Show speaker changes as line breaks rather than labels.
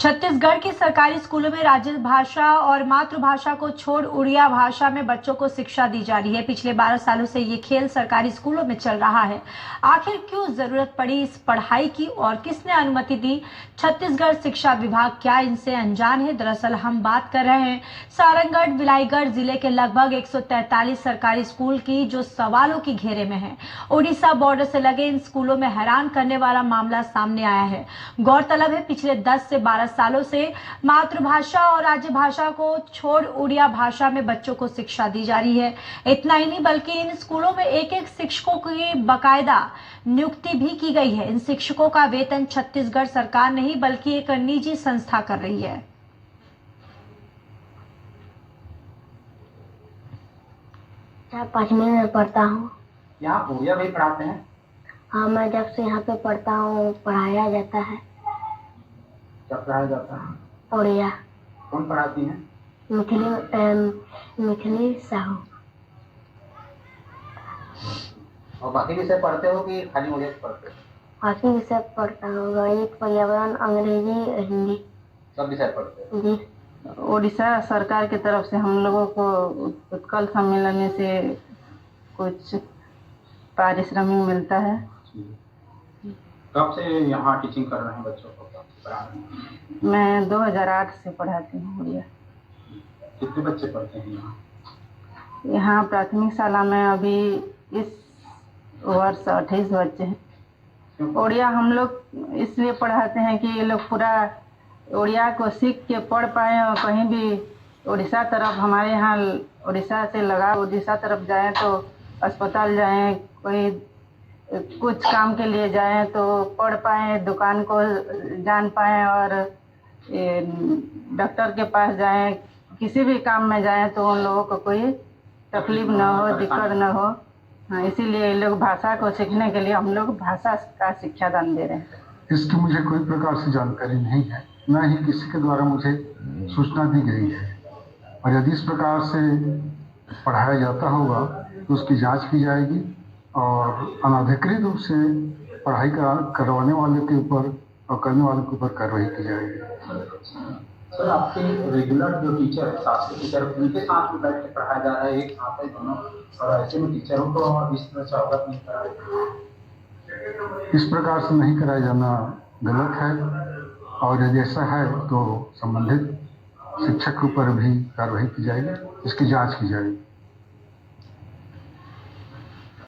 छत्तीसगढ़ के सरकारी स्कूलों में राजभाषा और मातृभाषा को छोड़ उड़िया भाषा में बच्चों को शिक्षा दी जा रही है। पिछले 12 सालों से ये खेल सरकारी स्कूलों में चल रहा है। आखिर क्यों जरूरत पड़ी इस पढ़ाई की और किसने अनुमति दी? छत्तीसगढ़ शिक्षा विभाग क्या इनसे अनजान है? दरअसल हम बात कर रहे हैं सारंगढ़ विलायगढ़ जिले के लगभग 143 सरकारी स्कूल की, जो सवालों की घेरे में है। उड़ीसा बॉर्डर से लगे इन स्कूलों में हैरान करने वाला मामला सामने आया है। गौरतलब है, पिछले 10 से 12 सालों से मातृभाषा और राजभाषा को छोड़ उड़िया भाषा में बच्चों को शिक्षा दी जा रही है। इतना ही नहीं, बल्कि इन स्कूलों में एक एक शिक्षकों की बाकायदा नियुक्ति भी की गई है। इन शिक्षकों का वेतन छत्तीसगढ़ सरकार नहीं बल्कि एक निजी संस्था कर रही है।
मैं 5वीं में पढ़ता हूँ।
यहाँ उड़िया भी पढ़ाते हैं?
हाँ, मैं जब से यहाँ पे पढ़ता हूँ पढ़ाया जाता है।
क्या पढ़ाया जाता है?
उड़िया।
कौन पढ़ाती हैं?
मिथिली साहू।
और बाकी विषय पढ़ते हो कि खाली उड़िया पढ़ते हो?
बाकी विषय पढ़ता हूँ, गणित, पर्यावरण, अंग्रेजी, हिंदी,
सब विषय पढ़ते हो?
जी।
उड़ीसा सरकार की तरफ से हम लोगों को उत्कल सम्मेलन से कुछ पारिश्रमिक मिलता है।
कब से यहाँ टीचिंग कर रहे हैं बच्चों को, पढ़ा रहे हैं?
मैं 2008 से पढ़ाती हूँ उड़िया।
कितने बच्चे पढ़ते हैं यहाँ?
यहाँ प्राथमिक शाला में अभी इस वर्ष 28 बच्चे हैं। उड़िया हम लोग इसलिए पढ़ाते हैं कि ये लोग पूरा उड़िया को सीख के पढ़ पाएँ और कहीं भी उड़ीसा तरफ, हमारे यहाँ उड़ीसा से लगा उड़ीसा तरफ जाएं तो अस्पताल जाएं, कोई कुछ काम के लिए जाएं तो पढ़ पाएँ, दुकान को जान पाएँ और डॉक्टर के पास जाएं, किसी भी काम में जाएं तो उन लोगों को कोई तकलीफ न हो, दिक्कत न हो। हाँ, इसीलिए लोग भाषा को सीखने के लिए हम लोग भाषा का शिक्षादान दे रहे हैं।
इसकी मुझे कोई प्रकार से जानकारी नहीं है, न ही किसी के द्वारा मुझे सूचना दी गई है। और यदि इस प्रकार से पढ़ाया जाता होगा तो उसकी जांच की जाएगी और अनाधिकृत रूप से पढ़ाई करवाने वाले के ऊपर और करने वाले के ऊपर कार्रवाई की जाएगी।
सर, आपके रेगुलर जो टीचर है, साथ के टीचर, उनके साथ में बैठ के पढ़ाया जा रहा है, एक साथ है दोनों, और ऐसे में टीचरों को इस तरह से अवगत नहीं कराया?
इस प्रकार से नहीं कराया जाना गलत है और यदि ऐसा है तो संबंधित शिक्षक के ऊपर भी कार्रवाई की जाएगी, इसकी जांच की जाएगी।